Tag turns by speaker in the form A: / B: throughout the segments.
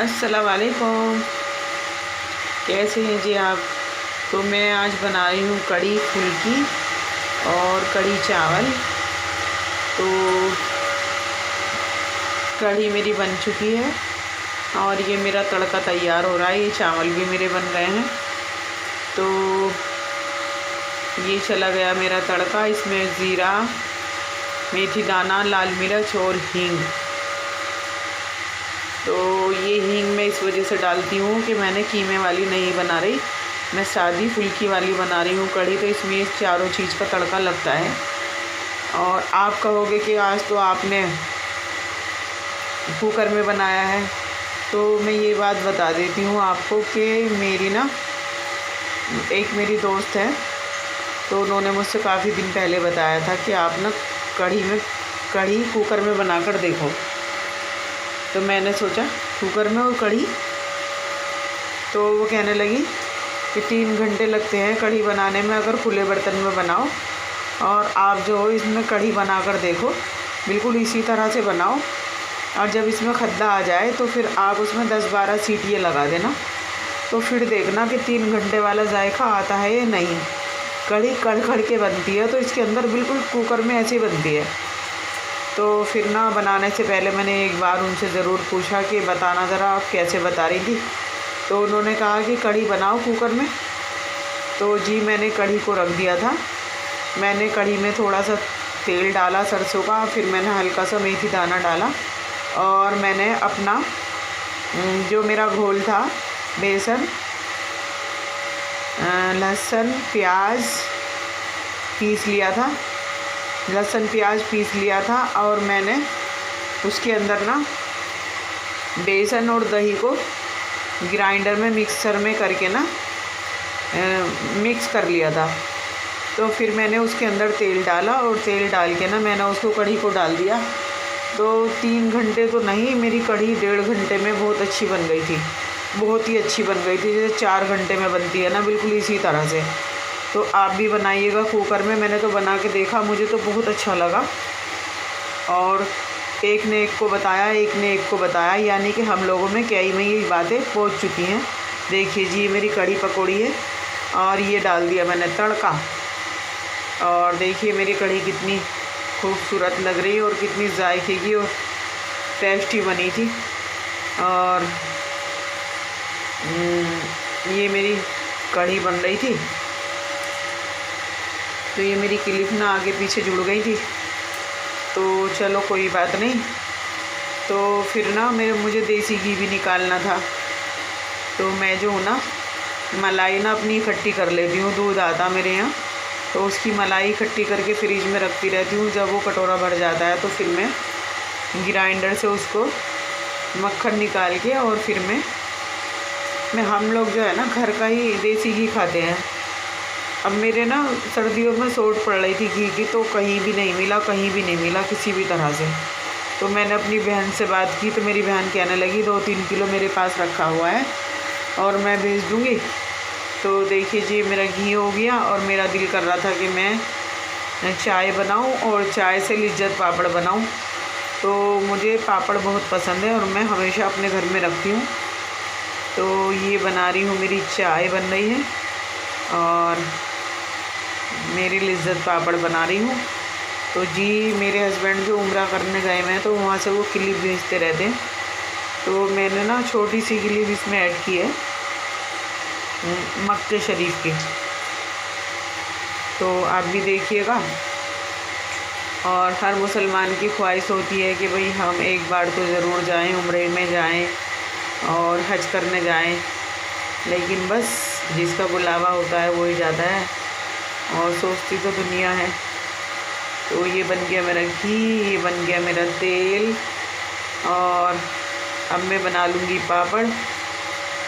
A: अस्सलाम वालेकुम। कैसे हैं जी आप? तो मैं आज बना रही हूँ कड़ी फुल्की और कड़ी चावल। तो कड़ी मेरी बन चुकी है और ये मेरा तड़का तैयार हो रहा है। ये चावल भी मेरे बन गए हैं। तो ये चला गया मेरा तड़का। इसमें ज़ीरा, मेथी दाना, लाल मिर्च और हींग। तो ये हींग मैं इस वजह से डालती हूँ कि मैंने कीमे वाली नहीं बना रही, मैं सादी फुल्की वाली बना रही हूँ कड़ी। तो इसमें चारों चीज़ का तड़का लगता है। और आप कहोगे कि आज तो आपने कुकर में बनाया है, तो मैं ये बात बता देती हूँ आपको कि मेरी दोस्त है, तो उन्होंने मुझसे काफ़ी दिन पहले बताया था कि आप ना कड़ी कुकर में बनाकर देखो। तो मैंने सोचा कुकर में और कड़ी, तो वो कहने लगी कि 3 घंटे लगते हैं कड़ी बनाने में अगर खुले बर्तन में बनाओ, और आप जो हो इसमें कड़ी बनाकर देखो, बिल्कुल इसी तरह से बनाओ। और जब इसमें खद्दा आ जाए तो फिर आप उसमें 10-12 सीटियाँ लगा देना, तो फिर देखना कि 3 घंटे वाला जायका आता है या नहीं। कड़ी कड़ के बनती है, तो इसके अंदर बिल्कुल कुकर में ऐसी बनती है। तो फिर ना बनाने से पहले मैंने एक बार उनसे ज़रूर पूछा कि बताना ज़रा आप कैसे बता रही थी। तो उन्होंने कहा कि कड़ी बनाओ कुकर में। तो जी मैंने कड़ी को रख दिया था। मैंने कड़ी में थोड़ा सा तेल डाला सरसों का, फिर मैंने हल्का सा मेथी दाना डाला, और मैंने अपना जो मेरा घोल था, बेसन, लहसुन प्याज पीस लिया था। और मैंने उसके अंदर ना बेसन और दही को ग्राइंडर में मिक्सर में करके ना मिक्स कर लिया था। तो फिर मैंने उसके अंदर तेल डाला, और तेल डाल के ना मैंने उसको कढ़ी को डाल दिया। तो 3 घंटे तो नहीं, मेरी कढ़ी 1.5 घंटे में बहुत अच्छी बन गई थी। बहुत ही अच्छी बन गई थी, जैसे 4 घंटे में बनती है ना, बिल्कुल इसी तरह से। तो आप भी बनाइएगा कुकर में। मैंने तो बना के देखा, मुझे तो बहुत अच्छा लगा। और एक ने एक को बताया, यानी कि हम लोगों में कई में ये बातें पहुंच चुकी हैं। देखिए जी, मेरी कड़ी पकौड़ी है और ये डाल दिया मैंने तड़का। और देखिए मेरी कड़ी कितनी खूबसूरत लग रही है और कितनी जायके की और टेस्टी बनी थी। और ये मेरी कड़ी बन रही थी, तो ये मेरी क्लिप ना आगे पीछे जुड़ गई थी। तो चलो कोई बात नहीं। तो फिर ना मुझे देसी घी भी निकालना था। तो मैं जो हूँ ना, मलाई ना अपनी इकट्ठी कर लेती हूँ। दूध आता मेरे यहाँ, तो उसकी मलाई इकट्ठी करके फ्रिज में रखती रहती हूँ। जब वो कटोरा भर जाता है तो फिर मैं ग्राइंडर से उसको मक्खन निकाल के, और फिर हम लोग जो है ना घर का ही देसी घी खाते हैं। अब मेरे ना सर्दियों में शॉर्ट पड़ रही थी घी की, तो कहीं भी नहीं मिला किसी भी तरह से। तो मैंने अपनी बहन से बात की, तो मेरी बहन कहने लगी 2-3 किलो मेरे पास रखा हुआ है और मैं भेज दूँगी। तो देखिए जी, मेरा घी हो गया और मेरा दिल कर रहा था कि मैं चाय बनाऊं और चाय से लिज्जत पापड़ बनाऊं। तो मुझे पापड़ बहुत पसंद है और मैं हमेशा अपने घर में रखती हूँ। तो ये बना रही हूँ, मेरी चाय बन रही है और मेरी लिज्जत पापड़ बना रही हूँ। तो जी मेरे हस्बैंड जो उम्रा करने गए हैं, तो वहाँ से वो क्लिप भेजते रहते हैं। तो मैंने ना छोटी सी क्लिप इसमें ऐड की है मक्के शरीफ की, तो आप भी देखिएगा। और हर मुसलमान की ख्वाहिश होती है कि भाई हम एक बार तो ज़रूर जाएं, उम्रे में जाएं और हज करने जाएं, लेकिन बस जिसका बुलावा होता है वो ही जाता है, और सोचती तो दुनिया है। तो ये बन गया मेरा घी, ये बन गया मेरा तेल, और अब मैं बना लूँगी पापड़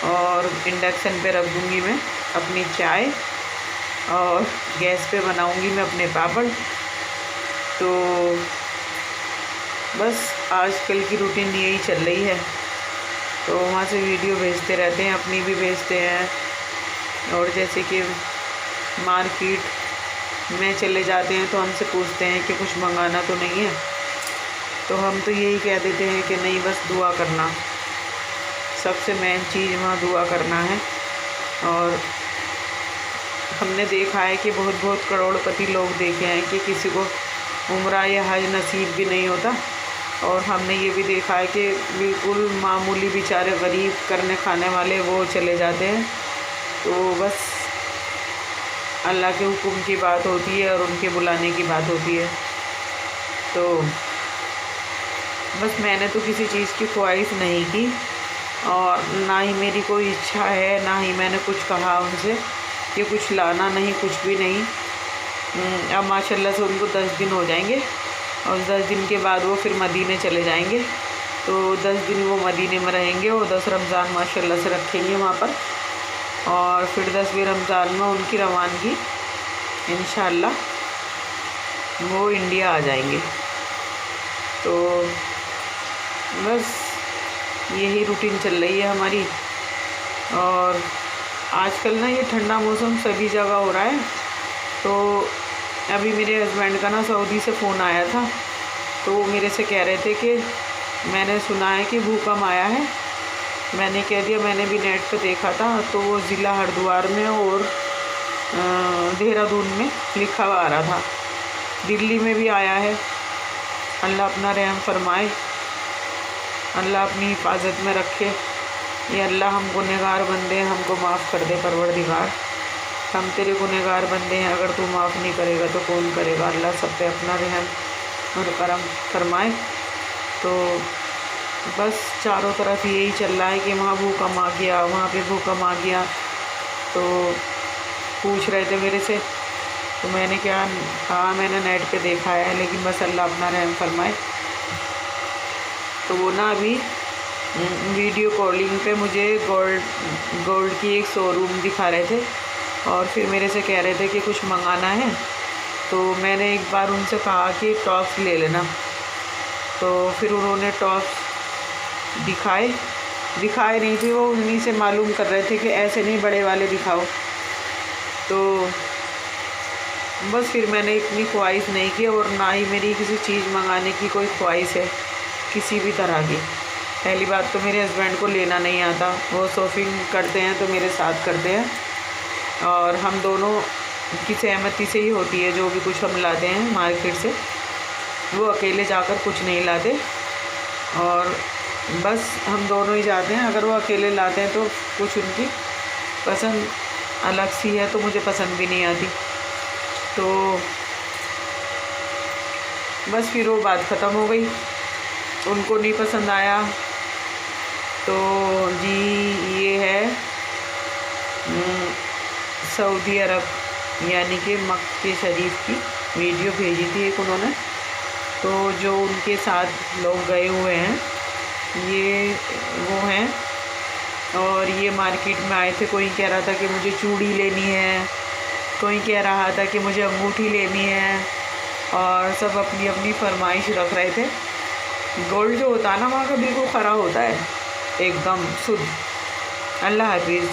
A: और इंडक्शन पे रख दूँगी मैं अपनी चाय, और गैस पे बनाऊँगी मैं अपने पापड़। तो बस आजकल की रूटीन यही चल रही है। तो वहाँ से वीडियो भेजते रहते हैं, अपनी भी भेजते हैं। और जैसे कि मार्केट में चले जाते हैं तो हमसे पूछते हैं कि कुछ मंगाना तो नहीं है, तो हम तो यही कह देते हैं कि नहीं, बस दुआ करना। सबसे मेन चीज़ वहाँ दुआ करना है। और हमने देखा है कि बहुत बहुत करोड़पति लोग देखे हैं कि किसी को उम्रा या हज नसीब भी नहीं होता, और हमने ये भी देखा है कि बिल्कुल मामूली बेचारे गरीब करने खाने वाले वो चले जाते हैं। तो बस अल्लाह के हुक्म की बात होती है और उनके बुलाने की बात होती है। तो बस मैंने तो किसी चीज़ की ख्वाहिश नहीं की, और ना ही मेरी कोई इच्छा है, ना ही मैंने कुछ कहा उनसे कि कुछ लाना, नहीं, कुछ भी नहीं। अब माशाल्लाह से उनको 10 दिन हो जाएंगे, और 10 दिन के बाद वो फिर मदीने चले जाएंगे। तो 10 दिन वो मदीने में रहेंगे और 10 रमज़ान माशाल्लाह से रखेंगे वहाँ पर, और फिर 10वें रमज़ान में उनकी रवानगी इंशाअल्लाह वो इंडिया आ जाएंगे। तो बस यही रूटीन चल रही है हमारी। और आजकल ना ये ठंडा मौसम सभी जगह हो रहा है। तो अभी मेरे हस्बैंड का ना सऊदी से फ़ोन आया था, तो वो मेरे से कह रहे थे कि मैंने सुना है कि भूकंप आया है। मैंने कह दिया मैंने भी नेट पे देखा था, तो वो ज़िला हरिद्वार में और देहरादून में लिखा हुआ आ रहा था। दिल्ली में भी आया है। अल्लाह अपना रहम फरमाए, अल्लाह अपनी हिफाजत में रखे। ये अल्लाह हम गुनहगार बंदे हैं, हमको माफ़ कर दे परवरदिगार। हम तेरे गुनहगार बंदे हैं, अगर तू माफ़ नहीं करेगा तो कौन करेगा। अल्लाह सब पे अपना रहम और करम फरमाए। तो बस चारों तरफ यही चल रहा है कि वहाँ भूकंप आ गया, वहाँ पे भूकंप आ गया। तो पूछ रहे थे मेरे से, तो मैंने क्या कहा, मैंने नेट पे देखा है, लेकिन बस अल्लाह अपना रहम फरमाए। तो वो ना अभी वीडियो कॉलिंग पे मुझे गोल्ड की एक शोरूम दिखा रहे थे, और फिर मेरे से कह रहे थे कि कुछ मंगाना है। तो मैंने एक बार उनसे कहा कि टॉप्स ले लेना। तो फिर उन्होंने टॉप्स दिखाए नहीं थे, वो उन्हीं से मालूम कर रहे थे कि ऐसे नहीं, बड़े वाले दिखाओ। तो बस फिर मैंने इतनी ख्वाहिश नहीं की, और ना ही मेरी किसी चीज़ मंगाने की कोई ख्वाहिश है किसी भी तरह की। पहली बात तो मेरे हस्बैंड को लेना नहीं आता, वो शॉपिंग करते हैं तो मेरे साथ करते हैं, और हम दोनों की सहमति से ही होती है जो भी कुछ हम लाते हैं मार्केट से। वो अकेले जाकर कुछ नहीं लाते, और बस हम दोनों ही जाते हैं। अगर वो अकेले लाते हैं तो कुछ उनकी पसंद अलग सी है, तो मुझे पसंद भी नहीं आती। तो बस फिर वो बात ख़त्म हो गई, उनको नहीं पसंद आया। तो जी ये है सऊदी अरब यानी कि मक्के शरीफ की वीडियो भेजी थी एक उन्होंने। तो जो उनके साथ लोग गए हुए हैं ये वो हैं, और ये मार्केट में आए थे। कोई कह रहा था कि मुझे चूड़ी लेनी है, कोई कह रहा था कि मुझे अंगूठी लेनी है, और सब अपनी अपनी फरमाइश रख रहे थे। गोल्ड जो होता है ना वहाँ का बिल्कुल खरा होता है, एकदम शुद्ध। अल्लाह हाफिज़।